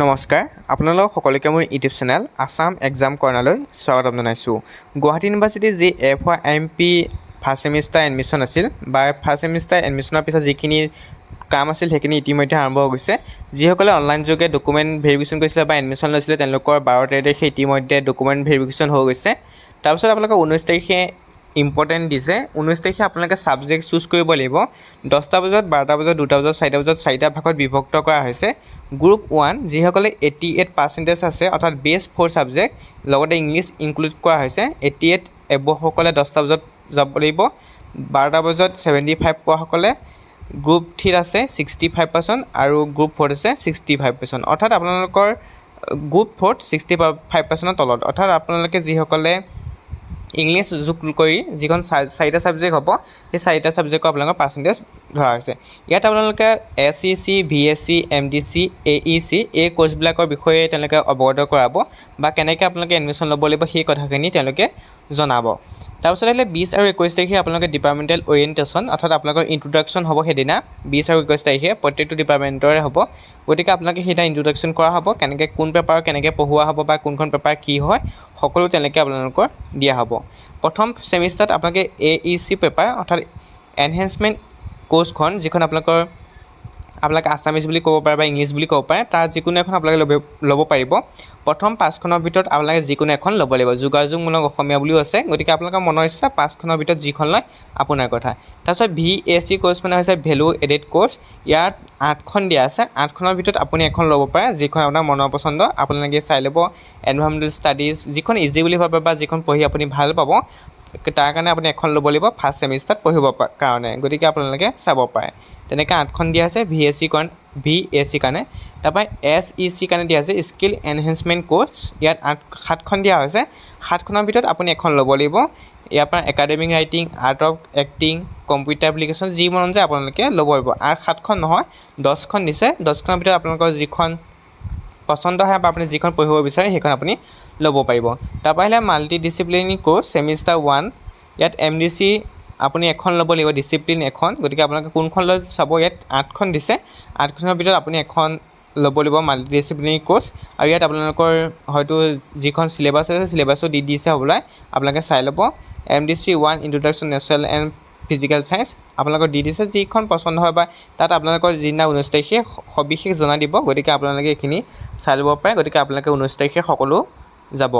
নমস্কাৰ আপোনালোক সকলোকে মোৰ ইউটিউব চেনেল আসাম এক্সাম কৰ্ণাৰলৈ স্বাগতম জনাইছোঁ। গুৱাহাটী ইউনিভাৰ্চিটি যি FYMP ফাৰ্ষ্ট ছেমিষ্টাৰ এডমিশ্যন আছিল বা ফাৰ্ষ্ট ছেমিষ্টাৰ এডমিশ্যনৰ পিছত যিখিনি কাম আছিল সেইখিনি ইতিমধ্যে আৰম্ভ হৈ গৈছে। যিসকলে অনলাইন যোগে ডকুমেণ্ট ভেৰিফিকেশ্যন কৰিছিলে বা এডমিশ্যন লৈছিলে তেওঁলোকৰ 12 তাৰিখে ইতিমধ্যে ডকুমেণ্ট ভেৰিফিকেশ্যন হৈ গৈছে। তাৰপিছত আপোনালোকে 19 তাৰিখে ইম্পৰ্টেণ্ট দিছে। 19 তাৰিখে আপোনালোকে ছাবজেক্ট চুজ কৰিব লাগিব। 10টা বজাত, 12টা বজাত, 2টা বজাত, 4টা বজাত 4টা ভাগত বিভক্ত কৰা হৈছে। গ্ৰুপ 1 যিসকলে 88% আছে অৰ্থাৎ বেষ্ট 4 ছাবজেক্ট লগতে ইংলিছ ইনক্লুড কৰা হৈছে। 88 এবভসকলে 10টা বজাত যাব লাগিব। 12টা বজাত 75 পোৱাসকলে গ্ৰুপ 3 আছে 65% আৰু গ্ৰুপ 4 আছে 65%। অৰ্থাৎ আপোনালোকৰ গ্ৰুপ 4 65%ৰ তলত। অৰ্থাৎ আপোনালোকে যিসকলে ইংলিছ যোগ কৰি যিখন 4টা ছাবজেক্ট হ'ব সেই 4টা ছাবজেক্টৰ আপোনালোকৰ পাৰ্চেণ্টেজ ধৰা হৈছে। ইয়াত আপোনালোকে SEC, VSC, MDC, AEC এই কোৰ্চবিলাকৰ বিষয়ে তেওঁলোকে অৱগত কৰাব বা কেনেকৈ আপোনালোকে এডমিশ্যন ল'ব লাগিব সেই কথাখিনি তেওঁলোকে জনাব। তাৰপিছত আহিলে 20 আৰু 21 তাৰিখে আপোনালোকে ডিপাৰ্টমেণ্টেল অৰিয়েণ্টেশ্যন অৰ্থাৎ আপোনালোকৰ ইণ্ট্ৰডাকশ্যন হ'ব সেইদিনা 20 আৰু 21 তাৰিখে প্ৰত্যেকটো ডিপাৰ্টমেণ্টৰে হ'ব। গতিকে আপোনালোকে সেইদিনা ইণ্ট্ৰডাকশ্যন কৰা হ'ব, কেনেকৈ কোন পেপাৰ কেনেকৈ পঢ়োৱা হ'ব বা কোনখন পেপাৰ কি হয় সকলো তেনেকৈ আপোনালোকৰ দিয়া হ'ব। প্ৰথম ছেমিষ্টাৰত আপোনালোকে AEC পেপাৰ অৰ্থাৎ এনহেঞ্চমেণ্ট কোৰ্চখন যিখন আপোনালোকে আছামিজ বুলি ক'ব পাৰে বা ইংলিছ বুলি ক'ব পাৰে তাৰ যিকোনো এখন আপোনালোকে ল'ব পাৰিব। প্ৰথম 5খনৰ ভিতৰত আপোনালোকে যিকোনো এখন ল'ব লাগিব। যোগাযোগমূলক অসমীয়া বুলিও আছে। গতিকে আপোনালোকৰ মনৰ ইচ্ছা 5খনৰ ভিতৰত যিখন লয় আপোনাৰ কথা। তাৰপিছত VAC কোৰ্চ মানে হৈছে ভেলু এডেড কোৰ্চ। ইয়াত 8খন দিয়া আছে। 8খনৰ ভিতৰত আপুনি এখন ল'ব পাৰে যিখন আপোনাৰ মনৰ পচন্দ। আপোনালোকে চাই ল'ব এনভাইৰনমেণ্টেল ষ্টাডিজ যিখন ইজি বুলি ভাবে বা যিখন পঢ়ি আপুনি ভাল পাব তাৰ কাৰণে আপুনি এখন ল'ব লাগিব ফাৰ্ষ্ট ছেমিষ্টাৰত পঢ়িব কাৰণে। গতিকে আপোনালোকে চাব পাৰে। তেনেকৈ 8খন দিয়া আছে VAC কাৰণে। তাৰপৰা SEC কাৰণে দিয়া আছে স্কিল এনহেঞ্চমেণ্ট কোৰ্চ। ইয়াত 7খন দিয়া হৈছে। 7খনৰ ভিতৰত আপুনি এখন ল'ব লাগিব। ইয়াৰ পৰা academic writing, art of acting, computer application যি মন যায় আপোনালোকে ল'ব পাৰিব। আৰু 7খন নহয় 10খন দিছে। 10খনৰ ভিতৰত আপোনালোকৰ যিখন পচন্দ হয় বা আপুনি যিখন পঢ়িব বিচাৰে সেইখন আপুনি ল'ব পাৰিব। তাৰপৰা আহিলে মাল্টি ডিচিপ্লিনাৰী কোৰ্চ ছেমিষ্টাৰ 1। ইয়াত MDC আপুনি এখন ল'ব লাগিব, ডিচিপ্লিন এখন। গতিকে আপোনালোকে কোনখন লৈ চাব। ইয়াত 8খন দিছে। 8খনৰ ভিতৰত আপুনি এখন ল'ব লাগিব মাল্টি ডিচিপ্লিনাৰী কোৰ্চ। আৰু ইয়াত আপোনালোকৰ হয়তো যিখন চিলেবাছ আছে চিলেবাছো দি দিছে হ'বলৈ আপোনালোকে চাই ল'ব। MDC 1 introduction natural and physical science আপোনালোকৰ দি দিছে। যিখন পচন্দ হয় বা তাত আপোনালোকৰ যিদিনা 19 তাৰিখে সবিশেষ জনাই দিব। গতিকে আপোনালোকে এইখিনি চাই ল'ব পাৰে। গতিকে আপোনালোকে 19 তাৰিখে সকলো যাব।